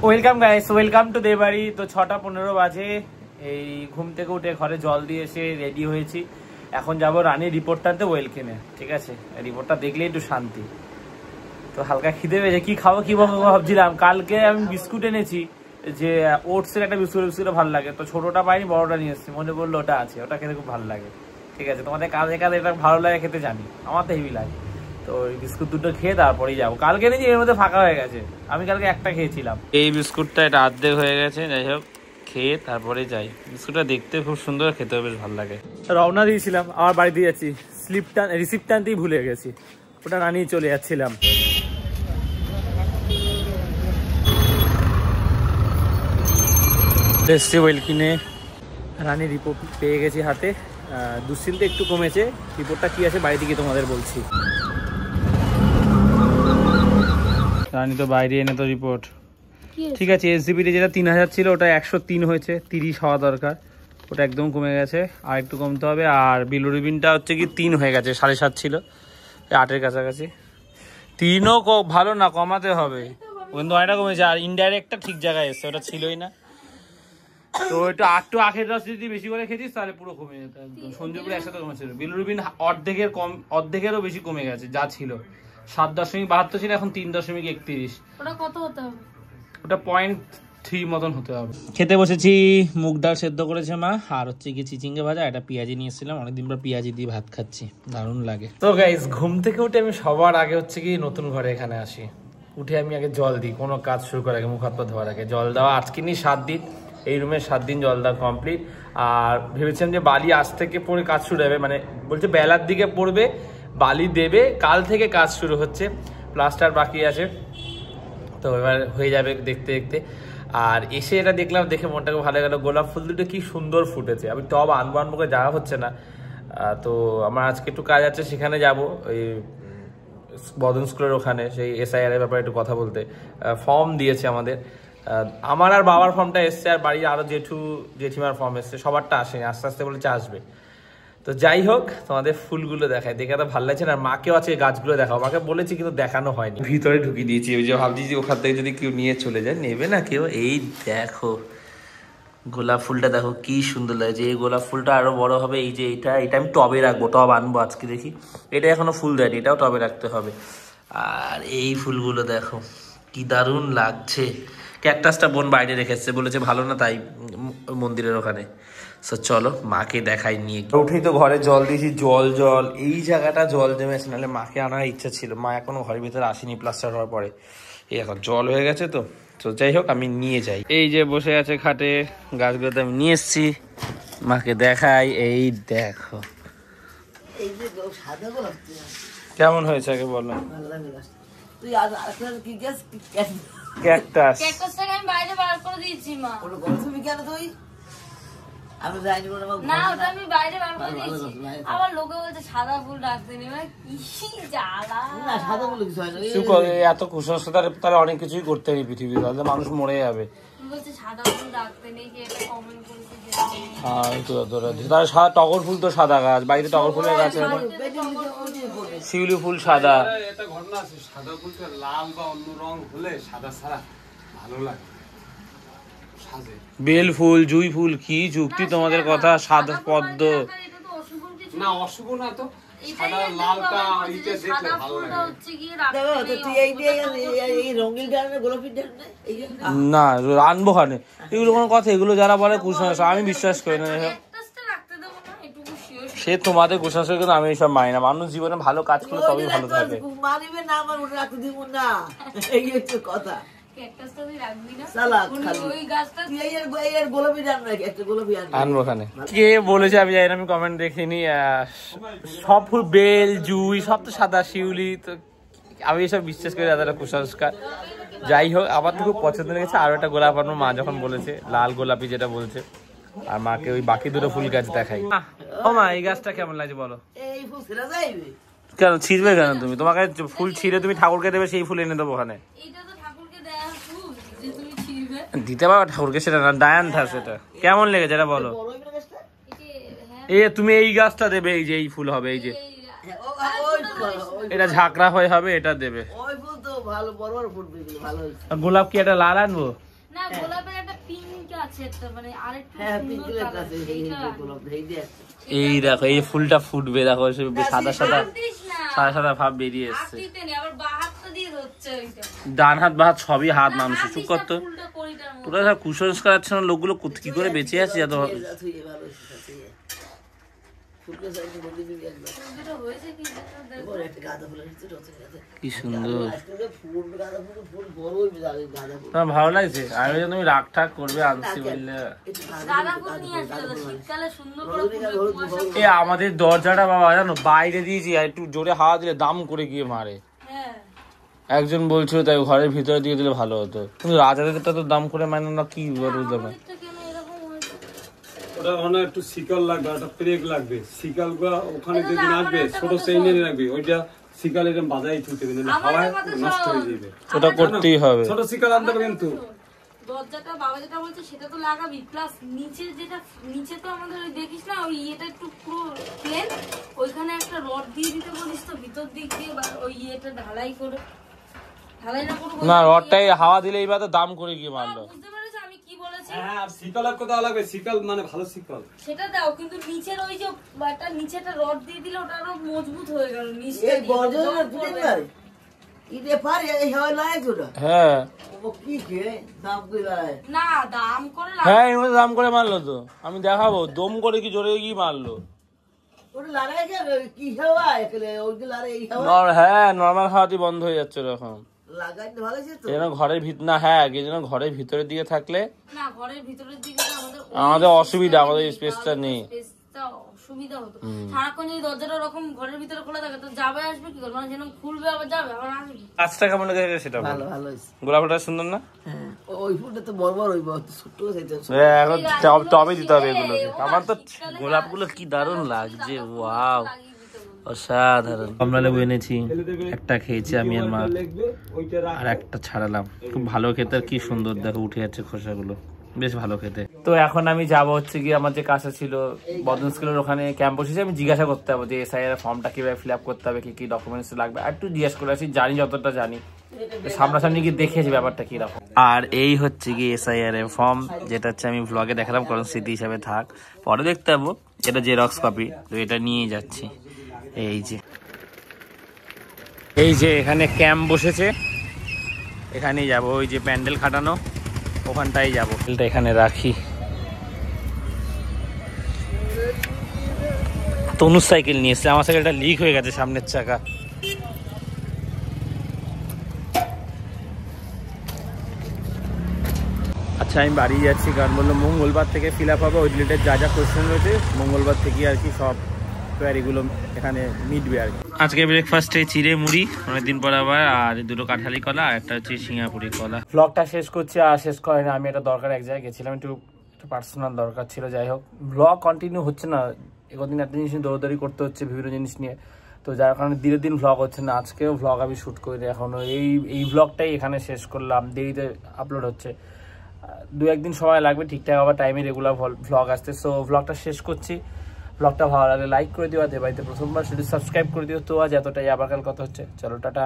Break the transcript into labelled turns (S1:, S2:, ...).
S1: Welcome guys, welcome to Debari. তো 6:15 বাজে, এই ঘুম থেকে উঠে ঘরে জল দিয়ে এসে রেডি হয়েছি। এখন যাব রানীর রিপোর্টটা আনতে ওয়েলকেমে, ঠিক আছে? রিপোর্টটা দেখলে একটু শান্তি। তো হালকা খিদে পেয়েছে, কি খাবো কি ভাবছিলাম। কালকে আমি বিস্কুট এনেছি, যে ওটসের একটা বিস্কুট ভালো লাগে, তো ছোটটা পাইনি, বড়টা নিয়ে এসেছি। মনে পড়লো ওটা আছে, ওটা খেতে খুব ভালো লাগে, ঠিক আছে? তোমাদের কাঁধে কাঁধে এটা ভালো লাগে খেতে, জানি, আমার তো হেভি লাগে। তো ওই বিস্কুট দুটো খেয়ে তারপরেই যাবো। কালকে নিয়েছি, এর মধ্যে ফাঁকা হয়ে গেছে, আমি কালকে একটা খেয়েছিলাম। এই বিস্কুটটা এটা অর্ধেক হয়ে গেছে, যাই হোক খেয়ে তারপরে যাই। বিস্কুটটা দেখতে খুব সুন্দর, খেতেও বেশ ভালো লাগে। রওনা দিয়েছিলাম, আমার বাড়িতে যাচ্ছি। রিসিপ্ট আনতেই ভুলে গেছি, ওটা না নিয়ে চলে যাচ্ছিলাম। এসছি ওয়েলকিনে, রানী রিপোর্ট পেয়ে গেছি হাতে। দুশ্চিন্তা একটু কমেছে। রিপোর্টটা কি আছে বাড়িতে গিয়ে তোমাদের বলছি। রানী তো বাইরে এনে তো রিপোর্ট, ঠিক আছে। এসজিপিটি যেটা 3000 ছিল, ওটা 103 হয়েছে, 30 হওয়া দরকার, ওটা একদম কমে গেছে, আর একটু কমতে হবে। আর বিলুরিবিনটা হচ্ছে কি 3 হয়ে গেছে, 7.5 ছিল, 8-এর কাছাকাছি। 3ও ভালো না, কমাতে হবে, কিন্তু অনেকটা কমেছে। আর ইনডাইরেক্টটা ঠিক জায়গায় এসছে, ওটা ছিলই না। তো একটু আখের রস যদি বেশি করে খেতিস তাহলে পুরো কমে যেত একদম। সঞ্জয়পুরে একসাথে কমেছিল। বিলুরিবিন অর্ধেকেরও বেশি কমে গেছে, যা ছিল 7.72 ছিল, এখন 3.31।
S2: ওটা কত হতে হবে?
S1: ওটা 0.3 মতন হতে হবে। খেতে বসেছি, মুগ ডাল সেদ্ধ করেছে মা, আর হচ্ছে কি চিচিঙ্গে ভাজা, একটা পেঁয়াজি নিয়ে এসেছিলাম, অনেকদিন পর পেঁয়াজি দিয়ে ভাত খাচ্ছি, দারুণ লাগে। তো গাইস, ঘুম থেকে উঠে আমি সবার আগে হচ্ছে কি নতুন ঘরে এখানে আসি। উঠে আমি আগে জল দিই, কোনো কাজ শুরু করার আগে, মুখ হাত পা ধোয়ার আগে জল দেওয়া। আজকে নিয়ে 7 দিন, এই রুমে 7 দিন জল দেওয়া কমপ্লিট। আর ভেবেছিলাম যে বালি আজ থেকে পরে কাজ শুরু হবে, মানে বলছে বেলার দিকে পড়বে, বালি দেবে, কাল থেকে কাজ শুরু হচ্ছে, প্লাস্টার বাকি আছে, তো এবার হয়ে যাবে দেখতে দেখতে। আর এসে এটা দেখলাম, দেখে মনটাকে ভালো গেল। গোলাপ ফুল দুটো কি সুন্দর ফুটেছে। আমি টব আনবো করে যাওয়া হচ্ছে না, তো আমার আজকে একটু কাজ আছে, সেখানে যাব, ওই বদন স্কুলের ওখানে, সেই SIR এর ব্যাপারে একটু কথা বলতে। ফর্ম দিয়েছে আমাদের, আমার আর বাবার ফর্মটা এসছে, আর বাড়ির আরো জেঠিমার ফর্ম এসছে, সবারটা আসেনি, আস্তে আস্তে বলেছে আসবে। তো যাই হোক, তোমাদের ফুলগুলো দেখায়, দেখে তো ভালো লাগছে না। মাকেও আছে গাছগুলো দেখাও, মাকে বলেছি কিন্তু দেখানো হয়নি। ভিতরে ঢুকিয়ে দিয়েছি, ওই যে ভাবছি যে ওখান থেকে যদি কেউ নিয়ে চলে যায়, নেবে না কেউ। এই দেখো গোলাপ ফুলটা, দেখো কি সুন্দর লাগছে। এই গোলাপ ফুলটা আরো বড় হবে। এই যে এটা আমি টবে রাখবো, টব আনবো আজকে, দেখি। এটা এখনো ফুল দেয়নি, এটাও টবে রাখতে হবে। আর এই ফুলগুলো দেখো কি দারুণ লাগছে। ক্যাকটাসটা বোন বাইরে রেখেছে, বলেছে ভালো না, তাই মন্দিরের ওখানে। সো চলো মাকে দেখাই নিয়ে। উঠেই তো ঘরে জল দিয়েছি, জল এই জায়গাটা জল জমেছে, নাহলে মাকে আনার ইচ্ছা ছিল। মা এখনো ঘরের ভিতরে আসেনি প্লাস্টার হওয়ার পরে, এই এখন জল হয়ে গেছে। তো যাই হোক, আমি নিয়ে যাই। এই যে বসে আছে খাটে, গাছগুলোতে আমি নিয়ে এসছি, মাকে দেখাই। এই দেখো কেমন হয়েছে আগে বলো। ক্যাকটাস
S2: আমি বাইরে বার করে দিয়েছি মা। আমি যাইনি, না ওটা আমি বাইরে বার করে দিয়েছি। আবার লোকে বলছে সাদা ফুল রাখতে নেই, কি জ্বালা। না সাদা ফুল কিছু হয় না,
S1: এত কুসংস্কার, তাহলে অনেক কিছুই করতে হবে পৃথিবীতে, তাহলে মানুষ মরে যাবে।
S2: বলছে সাদা ফুল রাখতে নেই, কি একটা কমেন্ট করেছে।
S1: তাহলে টগর ফুল তো সাদা গাছ, বাড়িতে টগর ফুলের গাছ, শিউলি ফুল সাদা।
S3: এটা ঘটনা আছে, সাদা ফুলটা লাল বা অন্য রং হলে সাদা ছাড়া ভালো লাগে।
S1: বেল ফুল, জুই ফুল, কি যুক্তি তোমাদের কথা। সাদা পদ্ম
S3: না, অশুভ না তো, সাদা লালটা এইটা দেখলে ভালো লাগে।
S1: না আনবো খানে, এগুলো কোনো কথা, এগুলো যারা বলে কুসংস্কার, আমি বিশ্বাস করি না। সে তোমাদের কুসংস্কার, কিন্তু আমি এইসব মানি না। মানুষ জীবনে ভালো কাজ করলে তবেই ভালো থাকে। কে বলেছে আমি জানি না, আমি কমেন্ট দেখিনি। সব ফুল, বেল, জুই সব তো সাদা, শিউলি তো আমি এসব বিশ্বাস করি, তাদের কুসংস্কার। যাই হোক, আমার তো খুব পছন্দ লেগেছে। আরো একটা গোলাপ আনবো, মা যখন বলেছে, লাল গোলাপি যেটা বলছে। আর মাকে ওই বাকি দুটো ফুল গাছ দেখাই। ও মা, এই গাছটা কেমন লাগছে বলো। কেন ছিঁড়বে কেন তুমি? তোমাকে ফুল ছিঁড়ে তুমি ঠাকুরকে দেবে, সেই ফুল এনে দেবো ওখানে। দিতে পারো ঠাকুরকে, সেটা না, ডায়ান্থা। সেটা কেমন লেগেছে এটা বলো। তুমি এই গাছটা দেবে, এই যে এই ফুল হবে, এই যে এটা ঝাঁকড়া হয়ে হবে, এটা দেবে। গোলাপ কি এটা লাল আনবো?
S2: না গোলাপের একটা পিঙ্ক আছে একটা মানে আরেকটু
S4: হ্যাঁ
S2: সুন্দর
S4: পিঙ্ক কালার
S2: কালার
S4: আছে এই গোলাপ এই দিয়ে
S1: এই দেখো এই ফুলটা ফুটবে দেখো সাদা সাদা
S2: দিস না
S1: সাদা সাদা ভাব বেরিয়ে এসছে
S2: হাতিতে নেই আবার বাহাতটা দিয়ে হচ্ছে ওইটা
S1: ডান হাত বা হাত সবই হাত মানুষের চুপ করতো
S2: ফুলটা করিটার মতো
S1: পুরো সব কুসংস্কার আছে না লোকগুলো কি করে বেঁচে আছে এত
S4: ভালো আছে ফুলকে সাইড বলি দিবি একবার
S2: যেটা হয়েছে কি দেখো
S4: ওর একটা গাঁদা ফুলের ভিতরে আছে
S1: কি সুন্দর
S4: আজকে ফুল গাঁদা ফুল বড়ই গাঁদা ফুল
S1: তোমার ভালো লাগছে আমি যেন তুমি রাগ ঠাক করবে আনছি বললে
S2: গাঁদা ফুল নিয়ে আসছিল শীতকালে সুন্দর করে
S1: এ আমাদের দরজাটা বাবা জানো বাইরে দিয়েছি আর একটু জোরে হাওয়া দিলে দাম করে গিয়ে মারে
S2: হ্যাঁ
S1: একজন বলছিল তাই ঘরের ভিতরে দিয়ে দিলে ভালো হতো কিন্তু রাজাদেরটা তো দাম করে মানে না কি বুঝতে পারে
S2: এটা কেন এরকম হয়েছে
S3: ওটা ওখানে একটু শিকল লাগবে, একটা ব্রেক লাগবে। শিকলগুলো ওখানে যেদিন আসবে ছোট চেইনে রাখবে, ওইটা শিকল এরকম বাজাই ছুটে দেবে, হাওয়ায় নষ্ট হয়ে যাবে।
S1: ওটা করতেই হবে।
S3: ছোট শিকল আনতে হবে কিন্তু।
S2: দরজাটা বাবা যেটা বলছে সেটা তো লাগাবি, প্লাস নিচে যেটা নিচে তো আমাদের ওই দেখিস না ওই ইয়েটা একটু পুরো প্লেন, ওইখানে একটা রড দিয়ে দিতে বলিস তো ভিতর দিক দিয়ে, বা ওই ইয়েটা ঢালাই করে ঢালাই না করবো
S1: না রডটাই হাওয়া দিলে এইবার তো দাম করে গিয়ে মারলো।
S2: বুঝতে পেরেছো আমি কি বলেছি?
S3: হ্যাঁ শিকল আর কোথাও লাগবে, শিকল মানে ভালো শিকল
S2: সেটা দাও, কিন্তু নিচের ওই যে একটা নিচে একটা রড দিয়ে দিলে ওটা আরো মজবুত হয়ে গেল। নিচটা
S4: এই বর্জনের দিন না ইদে পারে এই হয় না এগুলো
S1: হ্যাঁ
S4: ও কি কে দাম কইলায়
S2: না দাম করে
S1: হ্যাঁ এই মধ্যে দাম করে মারলো তো, আমি দেখাবো দম করে কি জোরে গিয়ে মারলো।
S4: ওটা লড়াই কে কি হওয়া একলে ওই যে লড়াই এই হওয়া
S1: হ্যাঁ নর্মাল হাওয়াটি বন্ধ হয়ে যাচ্ছে এরকম।
S4: লাগাইতে ভালো আছে তো
S1: যেন ঘরের ভিতর না, হ্যাঁ যেন ঘরের ভিতরের দিকে থাকলে
S2: না ঘরের ভিতরের দিকে
S1: আমাদের অসুবিধা, আমাদের স্পেসটা নেই,
S2: স্পেসটা অসুবিধা হতো। সারাক্ষণ যদি দরজাটা ওরকম ঘরের ভিতরে খোলা থাকে তো যাবে আসবে কি করবে, মানে যেন খুলবে আবার যাবে আবার আসবে।
S1: কাজটা কেমন লেগেছে সেটা বলো।
S4: ভালো ভালো হইছে
S1: গোলাপটা সুন্দর না?
S4: হ্যাঁ ওই ফুলটা তো বড় বড় হইব ছোট হইতে
S1: এখন টবে দিতে হবে এগুলোকে। আমার তো গোলাপগুলো কি দারুণ লাগছে, ওয়াও অসাধারণ। কমলা লেবু এনেছি, একটা খেয়েছি আমি আর মা, আর একটা ছাড়ালাম। খুব ভালো খেতে, আর কি সুন্দর দেখো উঠে যাচ্ছে খোসাগুলো, বেশ ভালো খেতে। তো এখন আমি যাবো হচ্ছে কি আমার যে কাজটা ছিল বদন স্কুলের ওখানে ক্যাম্প বসেছি, আমি জিজ্ঞাসা করতে হবে যে এসআইআর ফর্মটা কিভাবে ফিল আপ করতে হবে, কি কি ডকুমেন্টস লাগবে, আর একটু জিজ্ঞাসা করে আসি, জানি যতটা জানি, সামনাসামনি গিয়ে দেখেছি ব্যাপারটা কিরকম। আর এই হচ্ছে কি এসআইআর এর ফর্ম, যেটা হচ্ছে আমি ব্লগে দেখালাম কারণ স্মৃতি হিসাবে থাক, পরে দেখতে পাবো। এটা জেরক্স কপি, তো এটা নিয়ে যাচ্ছি। এই যে এখানে ক্যাম্প বসেছে, এখানেই যাব, ওই যে প্যান্ডেল খাটানো ওখানটাই যাবো। এখানে রাখি। তনুর সাইকেল নিয়ে এসছে, আমার সাইকেলটা লিক হয়ে গেছে সামনের চাকা। আচ্ছা আমি বাড়ি যাচ্ছি, কারণ বললো মঙ্গলবার থেকে ফিল আপ হবে, ওই রিলেটেড যা যা কোয়েশ্চেন রয়েছে মঙ্গলবার থেকে আর কি সব কোয়ারিগুলো এখানে মিটবে আর কি। আজকে ব্রেকফাস্টে চিড়ে মুড়ি অনেকদিন পর আবার, আর দুটো কাঁঠালি কলা, আর একটা হচ্ছে সিঙ্গাপুরি কলা। ব্লগটা শেষ করছি, আর শেষ করে না, আমি একটা দরকার এক জায়গায় গেছিলাম, একটু পার্সোনাল দরকার ছিল। যাই হোক ব্লগ কন্টিনিউ হচ্ছে না, একদিন একটা জিনিস নিয়ে দৌড়াদৌড়ি করতে হচ্ছে বিভিন্ন জিনিস নিয়ে, তো যার কারণে দিনের দিন ভ্লগ হচ্ছে না। আজকেও ভ্লগ আমি শ্যুট করি এখনও, এই ভ্লগটাই এখানে শেষ করলাম, দেরিতে আপলোড হচ্ছে, দু একদিন সময় লাগবে ঠিকঠাক আবার টাইমে রেগুলার ভ্লগ আসতে। সো ভ্লগটা শেষ করছি, ব্লগটা ভালো লাগলে লাইক করে দিও, আর বাড়িতে প্রথমবার শুধু সাবস্ক্রাইব করে দিও। তো আজ এতটাই, আবার কাল কথা হচ্ছে, চলো টাটা।